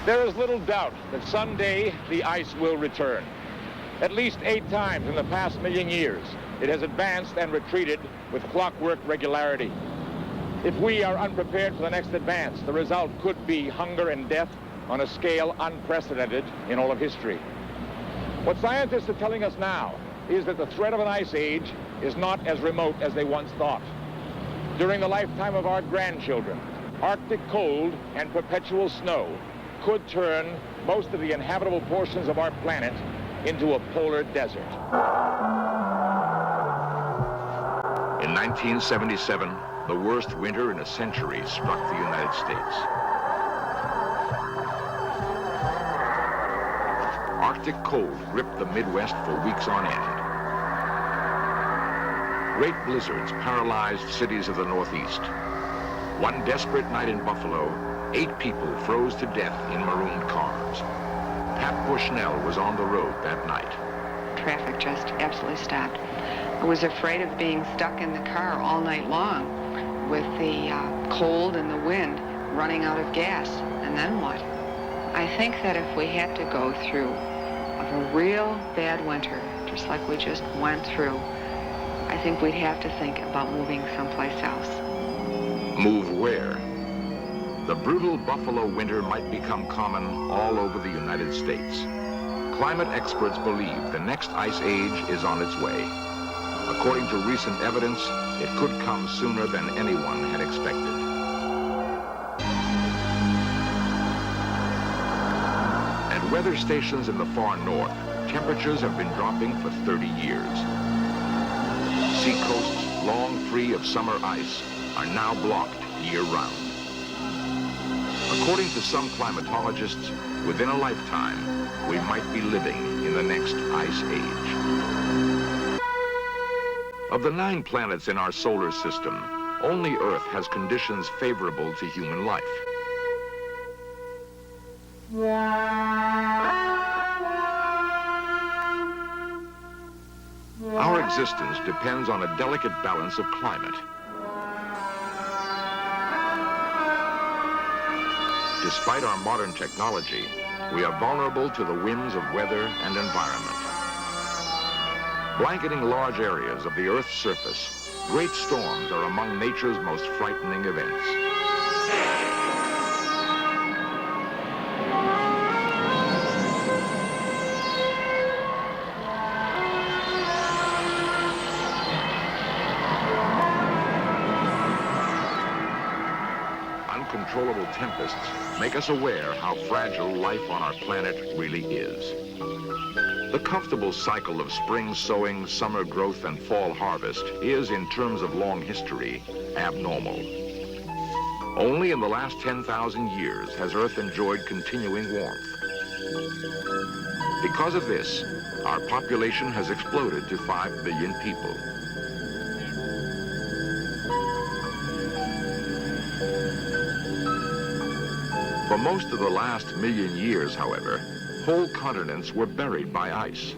There is little doubt that someday the ice will return. At least 8 times in the past million years, it has advanced and retreated with clockwork regularity. If we are unprepared for the next advance, the result could be hunger and death on a scale unprecedented in all of history. What scientists are telling us now is that the threat of an ice age is not as remote as they once thought. During the lifetime of our grandchildren, Arctic cold and perpetual snow could turn most of the inhabitable portions of our planet into a polar desert. In 1977, the worst winter in a century struck the United States. Arctic cold gripped the Midwest for weeks on end. Great blizzards paralyzed cities of the Northeast. One desperate night in Buffalo, 8 people froze to death in marooned cars. Pat Bushnell was on the road that night. Traffic just absolutely stopped. I was afraid of being stuck in the car all night long with the cold and the wind, running out of gas. And then what? I think that if we had to go through a real bad winter, just like we just went through, I think we'd have to think about moving someplace else. Move where? The brutal Buffalo winter might become common all over the United States. Climate experts believe the next ice age is on its way. According to recent evidence, it could come sooner than anyone had expected. At weather stations in the far north, temperatures have been dropping for 30 years. Seacoasts, long free of summer ice, are now blocked year-round. According to some climatologists, within a lifetime, we might be living in the next ice age. Of the 9 planets in our solar system, only Earth has conditions favorable to human life. Our existence depends on a delicate balance of climate. Despite our modern technology, we are vulnerable to the whims of weather and environment. Blanketing large areas of the Earth's surface, great storms are among nature's most frightening events. Uncontrollable tempests make us aware how fragile life on our planet really is. The comfortable cycle of spring sowing, summer growth, and fall harvest is, in terms of long history, abnormal. Only in the last 10,000 years has Earth enjoyed continuing warmth. Because of this, our population has exploded to 5 billion people. For most of the last million years, however, whole continents were buried by ice.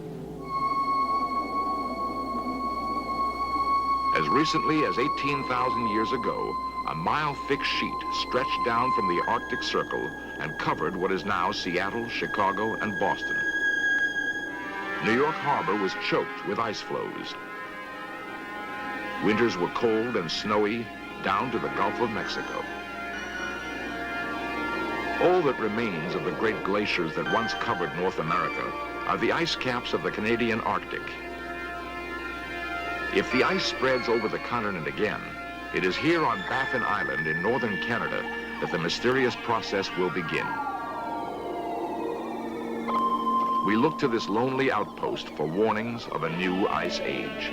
As recently as 18,000 years ago, a mile-thick sheet stretched down from the Arctic Circle and covered what is now Seattle, Chicago, and Boston. New York Harbor was choked with ice floes. Winters were cold and snowy down to the Gulf of Mexico. All that remains of the great glaciers that once covered North America are the ice caps of the Canadian Arctic. If the ice spreads over the continent again, it is here on Baffin Island in northern Canada that the mysterious process will begin. We look to this lonely outpost for warnings of a new ice age.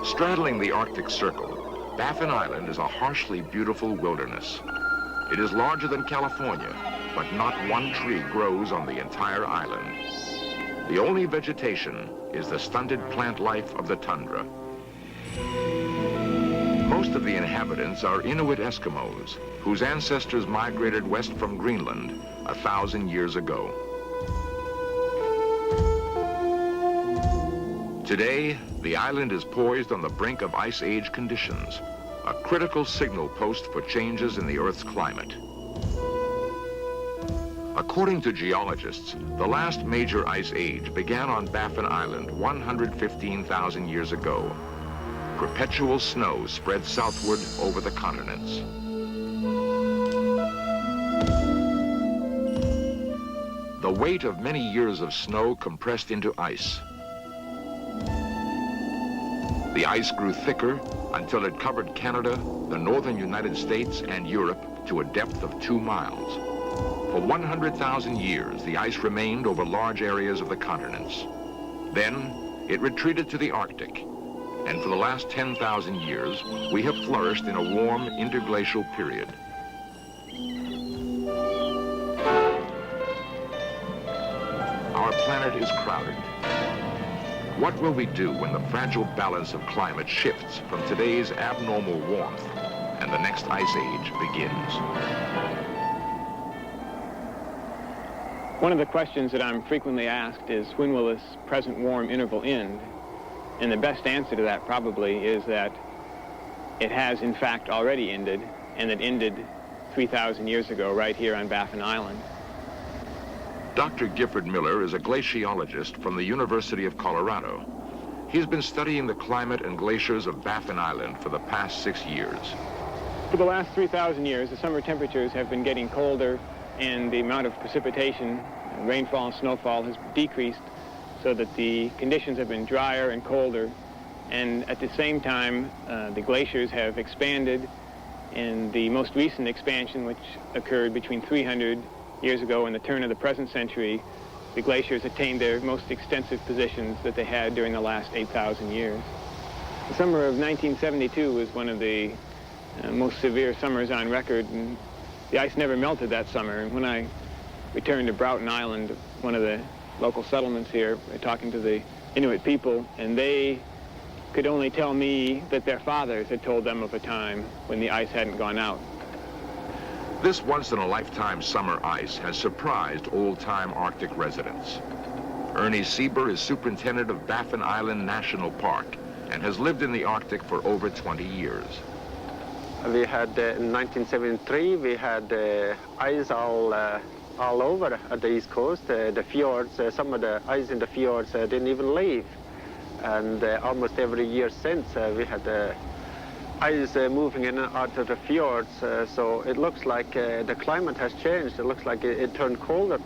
Straddling the Arctic Circle, Baffin Island is a harshly beautiful wilderness. It is larger than California, but not one tree grows on the entire island. The only vegetation is the stunted plant life of the tundra. Most of the inhabitants are Inuit Eskimos, whose ancestors migrated west from Greenland 1,000 years ago. Today, the island is poised on the brink of ice age conditions, a critical signal post for changes in the Earth's climate. According to geologists, the last major ice age began on Baffin Island 115,000 years ago. Perpetual snow spread southward over the continents. The weight of many years of snow compressed into ice. The ice grew thicker until it covered Canada, the northern United States, and Europe to a depth of 2 miles. For 100,000 years, the ice remained over large areas of the continents. Then, it retreated to the Arctic, and for the last 10,000 years, we have flourished in a warm interglacial period. Our planet is crowded. What will we do when the fragile balance of climate shifts from today's abnormal warmth and the next ice age begins? One of the questions that I'm frequently asked is, when will this present warm interval end? And the best answer to that probably is that it has in fact already ended, and it ended 3,000 years ago right here on Baffin Island. Dr. Gifford Miller is a glaciologist from the University of Colorado. He's been studying the climate and glaciers of Baffin Island for the past 6 years. For the last 3,000 years, the summer temperatures have been getting colder, and the amount of precipitation, rainfall and snowfall has decreased, so that the conditions have been drier and colder. And at the same time, the glaciers have expanded. In the most recent expansion, which occurred between 300 years ago and the turn of the present century, the glaciers attained their most extensive positions that they had during the last 8,000 years. The summer of 1972 was one of the most severe summers on record, and the ice never melted that summer. And when I returned to Broughton Island, one of the local settlements here, talking to the Inuit people, and they could only tell me that their fathers had told them of a time when the ice hadn't gone out. This once-in-a-lifetime summer ice has surprised old-time Arctic residents. Ernie Sieber is superintendent of Baffin Island National Park and has lived in the Arctic for over 20 years. We had, in 1973, we had ice all over at the East Coast. The fjords, some of the ice in the fjords didn't even leave. And almost every year since, we had ice moving in and out of the fjords. So it looks like the climate has changed. It looks like it turned colder.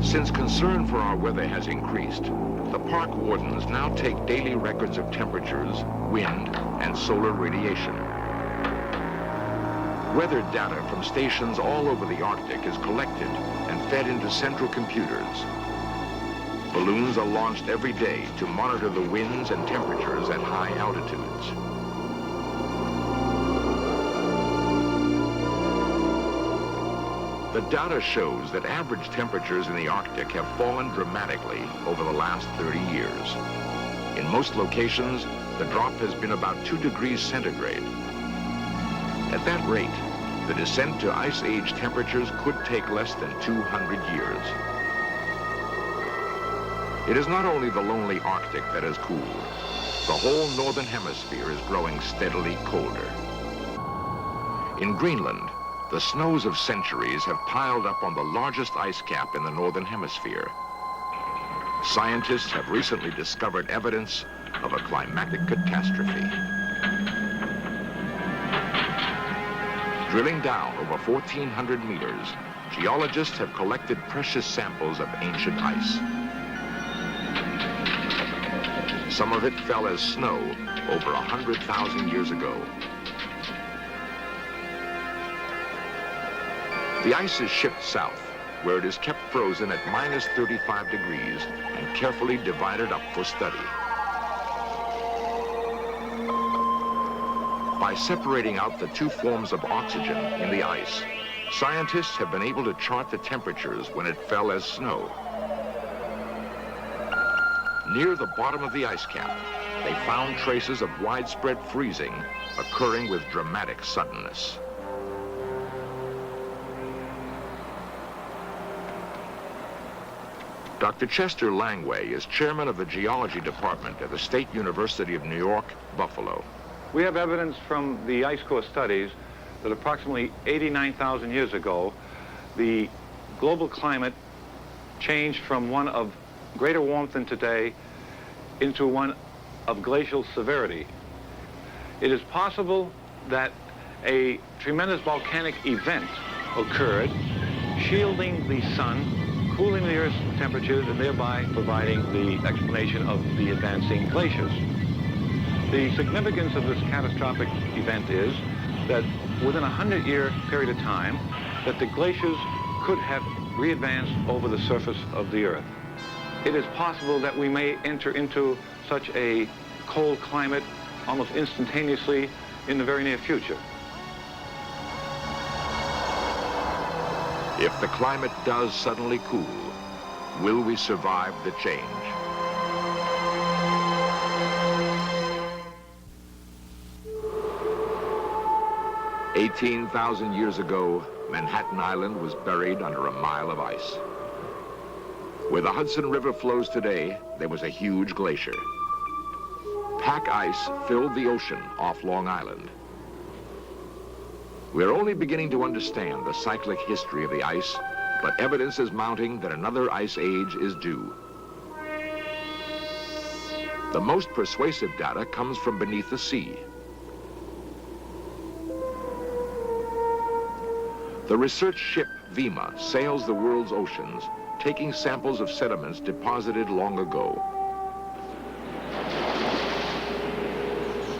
Since concern for our weather has increased, the park wardens now take daily records of temperatures, wind, and solar radiation. Weather data from stations all over the Arctic is collected and fed into central computers. Balloons are launched every day to monitor the winds and temperatures at high altitudes. The data shows that average temperatures in the Arctic have fallen dramatically over the last 30 years. In most locations, the drop has been about 2 degrees centigrade. At that rate, the descent to ice age temperatures could take less than 200 years. It is not only the lonely Arctic that has cooled. The whole northern hemisphere is growing steadily colder. In Greenland, the snows of centuries have piled up on the largest ice cap in the northern hemisphere. Scientists have recently discovered evidence of a climatic catastrophe. Drilling down over 1,400 meters, geologists have collected precious samples of ancient ice. Some of it fell as snow over 100,000 years ago. The ice is shipped south, where it is kept frozen at minus 35 degrees and carefully divided up for study. By separating out the 2 forms of oxygen in the ice, scientists have been able to chart the temperatures when it fell as snow. Near the bottom of the ice cap, they found traces of widespread freezing occurring with dramatic suddenness. Dr. Chester Langway is chairman of the geology department at the State University of New York, Buffalo. We have evidence from the ice core studies that approximately 89,000 years ago, the global climate changed from one of greater warmth than today into one of glacial severity. It is possible that a tremendous volcanic event occurred, shielding the sun, cooling the Earth's temperatures, and thereby providing the explanation of the advancing glaciers. The significance of this catastrophic event is that within a 100-year period of time, that the glaciers could have re-advanced over the surface of the Earth. It is possible that we may enter into such a cold climate almost instantaneously in the very near future. If the climate does suddenly cool, will we survive the change? "18,000 years ago, Manhattan Island was buried under a mile of ice. Where the Hudson River flows today, there was a huge glacier. Pack ice filled the ocean off Long Island. We're only beginning to understand the cyclic history of the ice, but evidence is mounting that another ice age is due. The most persuasive data comes from beneath the sea. The research ship Vima sails the world's oceans, taking samples of sediments deposited long ago.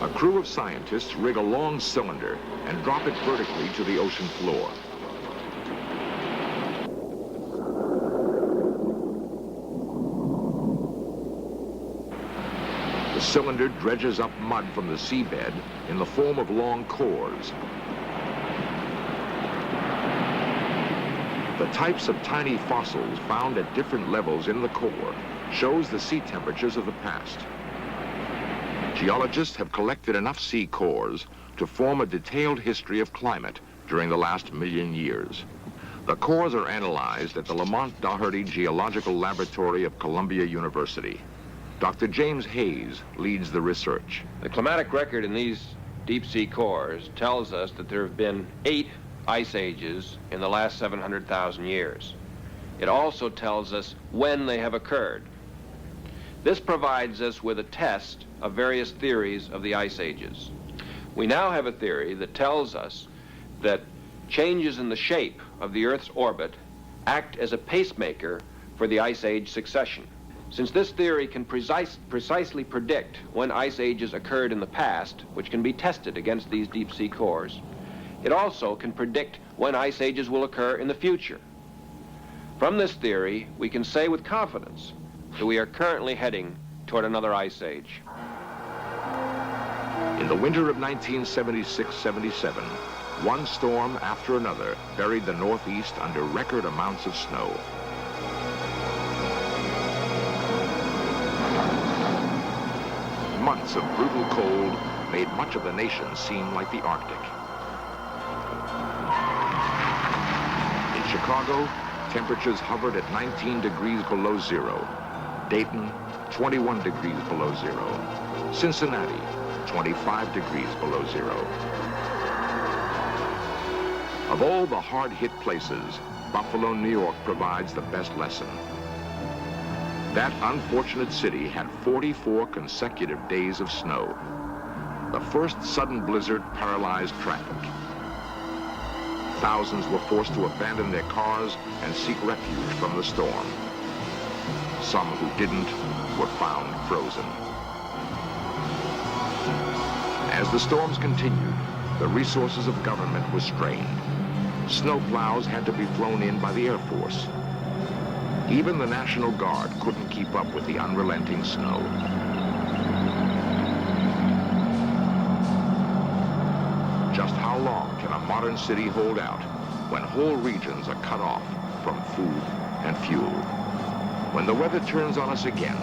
A crew of scientists rig a long cylinder and drop it vertically to the ocean floor. The cylinder dredges up mud from the seabed in the form of long cores. The types of tiny fossils found at different levels in the core shows the sea temperatures of the past. Geologists have collected enough sea cores to form a detailed history of climate during the last 1,000,000 years. The cores are analyzed at the Lamont Doherty Geological Laboratory of Columbia University. Dr. James Hayes leads the research. The climatic record in these deep sea cores tells us that there have been 8 ice ages in the last 700,000 years. It also tells us when they have occurred. This provides us with a test of various theories of the ice ages. We now have a theory that tells us that changes in the shape of the Earth's orbit act as a pacemaker for the ice age succession. Since this theory can precisely predict when ice ages occurred in the past, which can be tested against these deep sea cores, it also can predict when ice ages will occur in the future. From this theory, we can say with confidence that we are currently heading toward another ice age. In the winter of 1976-77, one storm after another buried the Northeast under record amounts of snow. Months of brutal cold made much of the nation seem like the Arctic. In Chicago, temperatures hovered at 19 degrees below zero. Dayton, 21 degrees below zero. Cincinnati, 25 degrees below zero. Of all the hard-hit places, Buffalo, New York provides the best lesson. That unfortunate city had 44 consecutive days of snow. The first sudden blizzard paralyzed traffic. Thousands were forced to abandon their cars and seek refuge from the storm. Some who didn't were found frozen. As the storms continued, the resources of government were strained. Snowplows had to be flown in by the Air Force. Even the National Guard couldn't keep up with the unrelenting snow. Just how long can a modern city hold out when whole regions are cut off from food and fuel? When the weather turns on us again,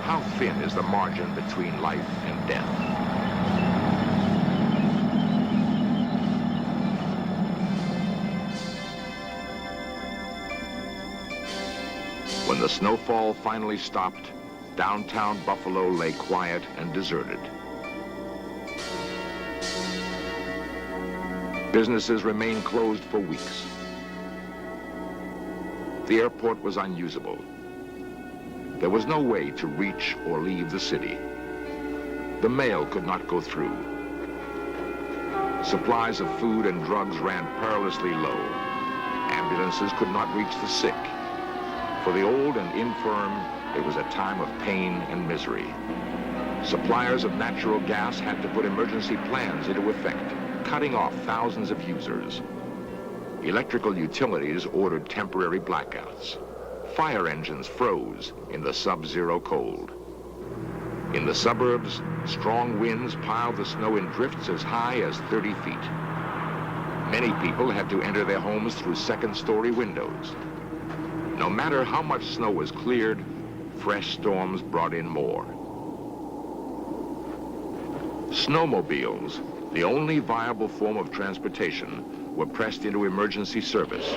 how thin is the margin between life and death? When the snowfall finally stopped, downtown Buffalo lay quiet and deserted. Businesses remained closed for weeks. The airport was unusable. There was no way to reach or leave the city. The mail could not go through. Supplies of food and drugs ran perilously low. Ambulances could not reach the sick. For the old and infirm, it was a time of pain and misery. Suppliers of natural gas had to put emergency plans into effect, cutting off thousands of users. Electrical utilities ordered temporary blackouts. Fire engines froze in the sub-zero cold. In the suburbs, strong winds piled the snow in drifts as high as 30 feet. Many people had to enter their homes through second-story windows. No matter how much snow was cleared, fresh storms brought in more. Snowmobiles, the only viable form of transportation, were pressed into emergency service.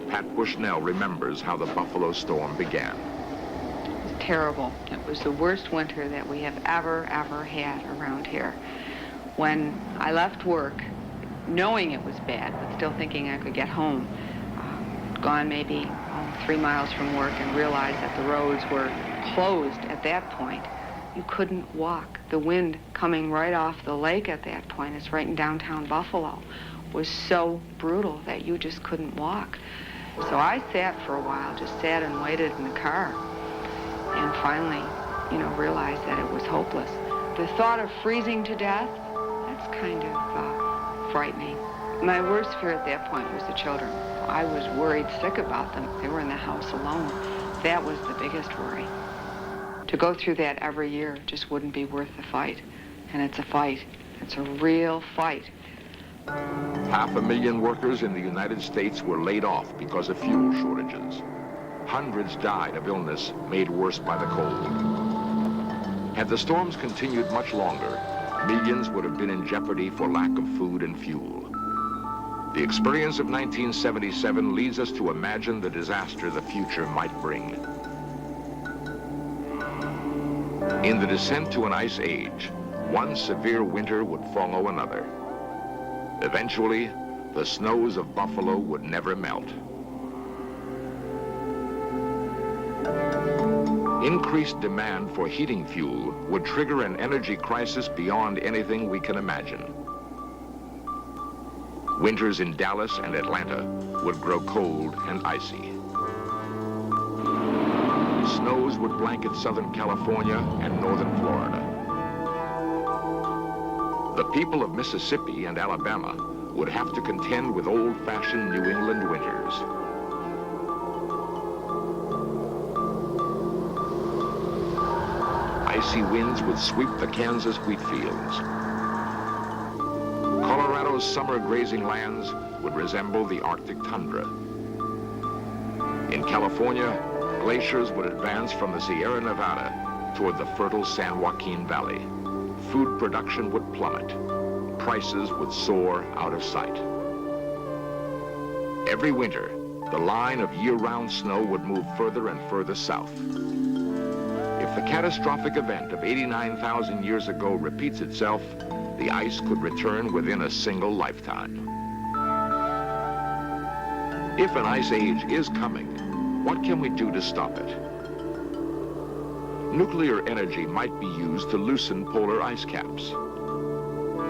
Pat Bushnell remembers how the Buffalo storm began. It was terrible. It was the worst winter that we have ever had around here. When I left work, knowing it was bad, but still thinking I could get home, gone maybe 3 miles from work and realized that the roads were closed at that point. You couldn't walk. The wind coming right off the lake at that point, it's right in downtown Buffalo, was so brutal that you just couldn't walk. So I sat for a while, just sat and waited in the car, and finally, realized that it was hopeless. The thought of freezing to death, that's kind of frightening. My worst fear at that point was the children. I was worried sick about them. They were in the house alone. That was the biggest worry. To go through that every year just wouldn't be worth the fight. And it's a fight. It's a real fight. 500,000 workers in the United States were laid off because of fuel shortages. Hundreds died of illness made worse by the cold. Had the storms continued much longer, millions would have been in jeopardy for lack of food and fuel. The experience of 1977 leads us to imagine the disaster the future might bring. In the descent to an ice age, one severe winter would follow another. Eventually, the snows of Buffalo would never melt. Increased demand for heating fuel would trigger an energy crisis beyond anything we can imagine. Winters in Dallas and Atlanta would grow cold and icy. Snows would blanket Southern California and northern Florida. The people of Mississippi and Alabama would have to contend with old-fashioned New England winters. Icy winds would sweep the Kansas wheat fields. Colorado's summer grazing lands would resemble the Arctic tundra. In California, glaciers would advance from the Sierra Nevada toward the fertile San Joaquin Valley. Food production would plummet. Prices would soar out of sight. Every winter, the line of year-round snow would move further and further south. If the catastrophic event of 89,000 years ago repeats itself, the ice could return within a single lifetime. If an ice age is coming, what can we do to stop it? Nuclear energy might be used to loosen polar ice caps.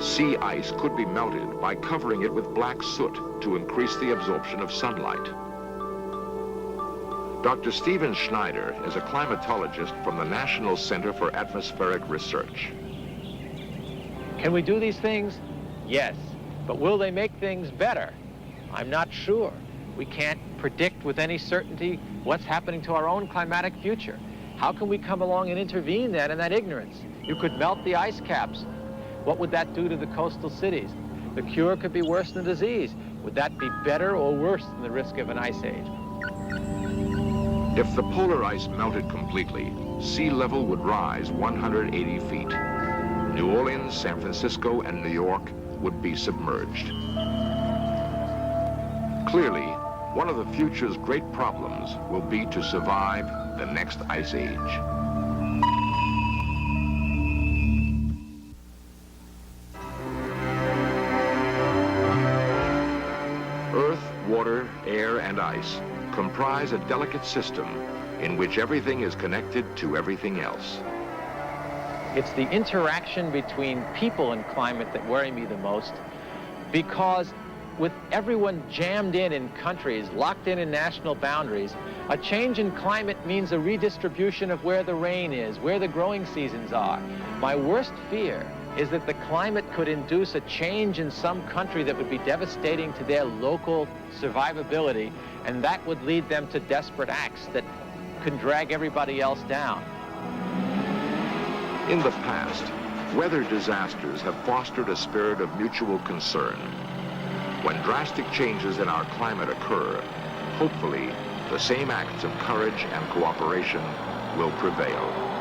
Sea ice could be melted by covering it with black soot to increase the absorption of sunlight. Dr. Stephen Schneider is a climatologist from the National Center for Atmospheric Research. Can we do these things? Yes. But will they make things better? I'm not sure. We can't predict with any certainty what's happening to our own climatic future. How can we come along and intervene then in that ignorance? You could melt the ice caps. What would that do to the coastal cities? The cure could be worse than the disease. Would that be better or worse than the risk of an ice age? If the polar ice melted completely, sea level would rise 180 feet. New Orleans, San Francisco, and New York would be submerged. Clearly, one of the future's great problems will be to survive the next ice age. water, air, and ice comprise a delicate system in which everything is connected to everything else. It's the interaction between people and climate that worry me the most, because with everyone jammed in countries, locked in national boundaries, a change in climate means a redistribution of where the rain is, where the growing seasons are. My worst fear is that the climate could induce a change in some country that would be devastating to their local survivability, and that would lead them to desperate acts that could drag everybody else down. In the past, weather disasters have fostered a spirit of mutual concern. When drastic changes in our climate occur, hopefully, the same acts of courage and cooperation will prevail.